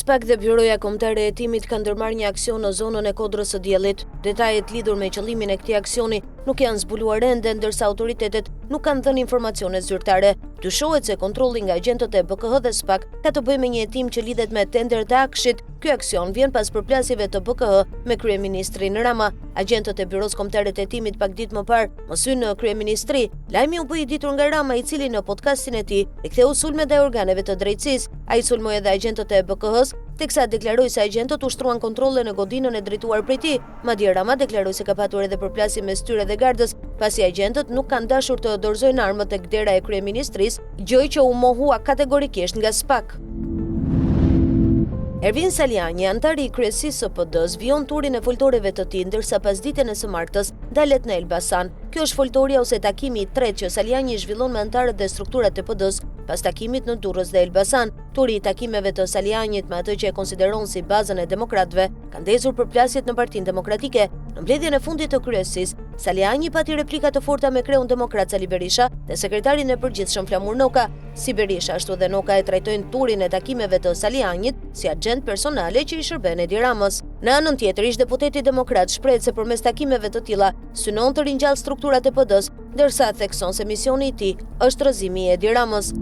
SPAK dhe Byroja Kombëtare e Hetimit kanë ndërmarrë një aksion në zonën e Kodrës së Diellit. Detajet lidhur me qëllimin e këtij aksioni nuk janë zbuluar ende, ndërsa autoritetet nuk kanë dhënë informacione zyrtare. Dyshohet se kontrolli nga agentët e BKH dhe SPAK ka të bëjë me një hetim që lidhet me tender të Akshit. Ky aksion vjen pas përplasjeve të BKH me kryeministrin Rama. Agentët e Byros Kombëtare të Hetimit pak ditë më parë mosin në kryeministri. Lajmi u bë i ditur nga Rama, i cili në podcastin e tij i ktheu sulmet e organeve të drejtësisë. Ai sulmoi edhe agentët e BKH-s, teksa deklaroi se agentët ushtruan kontrolle në godinën e drejtuar prej tij. Madje Rama deklaroi se ka patur edhe përplasje mes tyre dhe gardës, pasi agentët nuk kanë dashur të dorëzojnë armët tek dera e kryeministrisë, gjë që u mohua kategorikisht nga SPAK. Ervin Saliani, antari i kryesisë së PD-s, vijon turin e foltoreve të tij, ndërsa pasditën e së martës dalet në Elbasan. Kjo është foltoria ose takimi i tretë që Saliani zhvillon me antarët dhe strukturat e PD-s pas takimit në Durrës dhe Elbasan. Turi i takimeve të Salianit me atë që e konsideron si bazën e demokratëve ka ndezur përplasjet në Partinë Demokratike. Në mbledhjen e fundit të kryesisë, Saliani pati replika të forta me kreun demokrat Sali Berisha dhe sekretarin e përgjithshëm Flamur Noka. Si Berisha ashtu dhe Noka e trajtojnë turin e takimeve të Salianit si agent personale që i shërben Edi Ramës. Në anën tjetër, ish deputeti demokrat shprehet se përmes takimeve të tilla synon të ringjallë strukturat e PD-s, ndërsa thekson se misioni i tij është rrëzimi i Edi Ramës.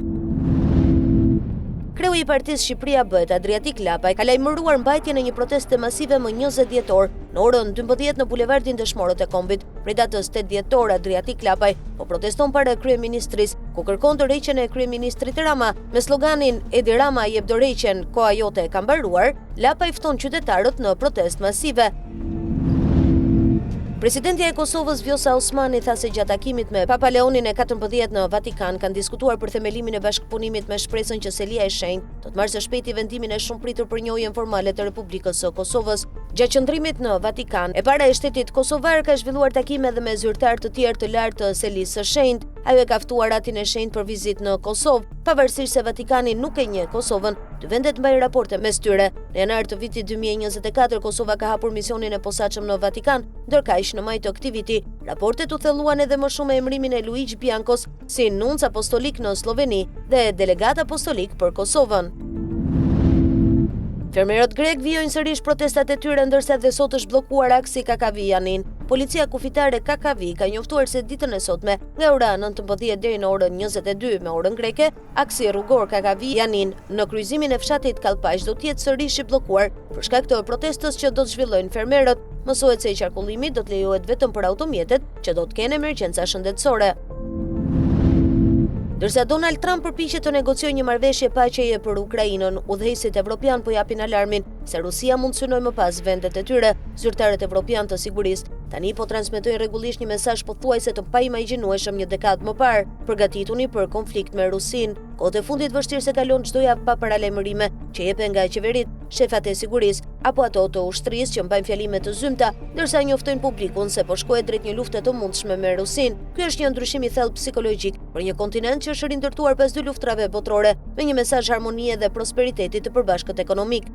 Kreu i Partisë Shqipëria Bëhet, Adriatik Lapaj, ka lajmëruar mbajtjen e një proteste masive më 20 dhjetor në orën 12 në bulevardin Dëshmorët e Kombit. Prej datës 8 dhjetor, Adriatik Lapaj po proteston para kryeministrisë, ku kërkon dorëheqjen e kryeministrit Rama me sloganin Edi Rama jep dorëheqjen, koha jote e ka mbaruar. Lapaj fton qytetarët në protestë masive. Presidentja e Kosovës Vjosa Osmani tha se gjatë takimit me Papa Leonin e 14 në Vatikan kanë diskutuar për themelimin e bashkëpunimit me shpresën që Selia e Shenjtë do të marrë së shpejti vendimin e shumë pritur për njohjen formale të Republikës së Kosovës. Gjatë qëndrimit në Vatikan, e para e shtetit kosovar ka zhvilluar takime edhe me zyrtar të tjerë të lartë të Selisë së Shenjtë. Ajo e ka ftuar Atin e Shenjtë për vizitë në Kosovë, pavarësisht se Vatikani nuk e njeh Kosovën. Dy vendet mbajnë raporte mes tyre. Në janar të vitit 2024, Kosova ka hapur misionin e posaçëm në Vatikan, ndërkaq në maj të këtij viti, raportet u thelluan edhe më shumë me emërimin e Luigi Biancos si nunc apostolik në Sloveni dhe delegat apostolik për Kosovën. Fermerët grek vijojnë sërish protestat e tyre, ndërsa dhe sot është bllokuar aksi Kakavi Janin. Policia kufitare Kakavi ka njoftuar se ditën e sotme, nga ora 19 deri në orën 22 me orën greke, aksi rrugor Kakavi Janin në kryqëzimin e fshatit Kallpaq do të jetë sërish i bllokuar për shkak të protestës që do të zhvillojnë fermerët. Mësohet se qarkullimi do të lejohet vetëm për automjetet që do të kenë emergjenca shëndetësore. Ndërsa Donald Trump përpiqet të negociojë një marrëveshje paqeje për Ukrainën, udhëheqësit evropian po japin alarmin se Rusia mund të synojë më pas vendet e tyre. Zyrtarët evropian të sigurisë tani po transmetojnë rregullisht një mesazh pothuajse të paimagjinueshëm një dekadë më parë: përgatituni për konflikt me Rusinë. Kohët e fundit vështirë se kalon çdo javë pa paralajmërime që jepen nga qeverit, shefat e sigurisë apo ato të ushtrisë që mbajnë fjalime të zymta, ndërsa njoftojnë publikun se po shkohet drejt një lufte të mundshme me Rusinë. Ky është një ndryshim i thellë psikologjik për një kontinent që është rindërtuar pas dy luftrave botërore me një mesazh harmonie dhe prosperiteti të përbashkët ekonomik.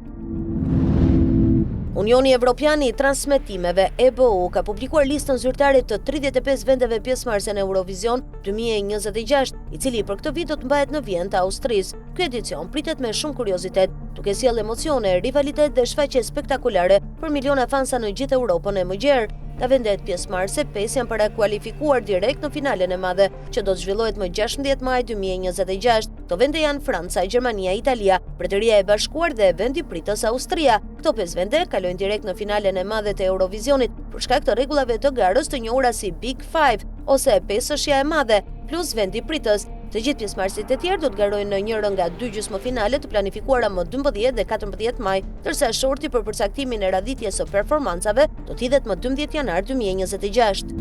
Unioni Evropian i Transmetimeve (EBU) ka publikuar listën zyrtare të 35 vendeve pjesëmarrëse në Eurovision 2026, i cili për këtë vit do të mbahet në Vjenë të Austrisë. Ky edicion pritet me shumë kuriozitet, duke sjellë emocione, rivalitet dhe shfaqje spektakolare për miliona fansa në gjithë Europën e mëgjerë. Nga vendet pjesëmarrëse, 5 janë parakualifikuar direkt në finalen e madhe, që do të zhvillohet më 16 maj 2026. Këto vende janë Franca, Gjermania, Italia, Mbretëria e Bashkuar dhe vendi pritës Austria. Këto 5 vende kalojnë direkt në finalen e madhe të Eurovisionit për shkak të rregullave të garës të njohura si Big Five ose pesëshja e madhe, plus vendi pritës. Të gjithë pjesëmarrësit e tjerë do të garojnë në njëra nga dy gjysmëfinale të planifikuara më 12 dhe 14 maj, ndërsa shorti për përcaktimin e radhitjes së performancave do të hidhet më 12 janar 2026.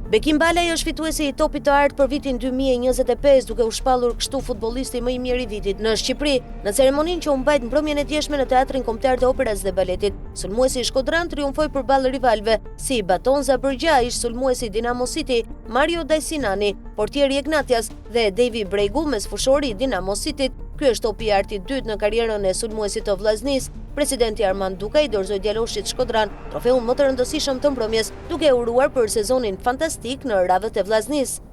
Bekim Balaj është fituesi i topit të artë për vitin 2025, duke u shpallur kështu futbollisti më i mirë i vitit në Shqipëri. Në ceremoninë që u mbajt mbrëmjen e djeshme në Teatrin Kombëtar të Operës dhe Baletit, sulmuesi i Shkodran triumfoi përballë rivalëve si Batonza Bërgjaj, sulmuesi Dinamo City, Mario Dajsinani, portieri Ignatias dhe Devi Bregu, mesfushori i Dinamo Cityt. Ky është topi i artë i dytë në karrierën e sulmuesit të Vllaznisë. Presidenti Armand Dukaj dorëzoi djaloshit Shkodran trofeun më të rëndësishëm të mbrëmjes, duke uruar për sezonin fantastik në radhët e Vllaznisë.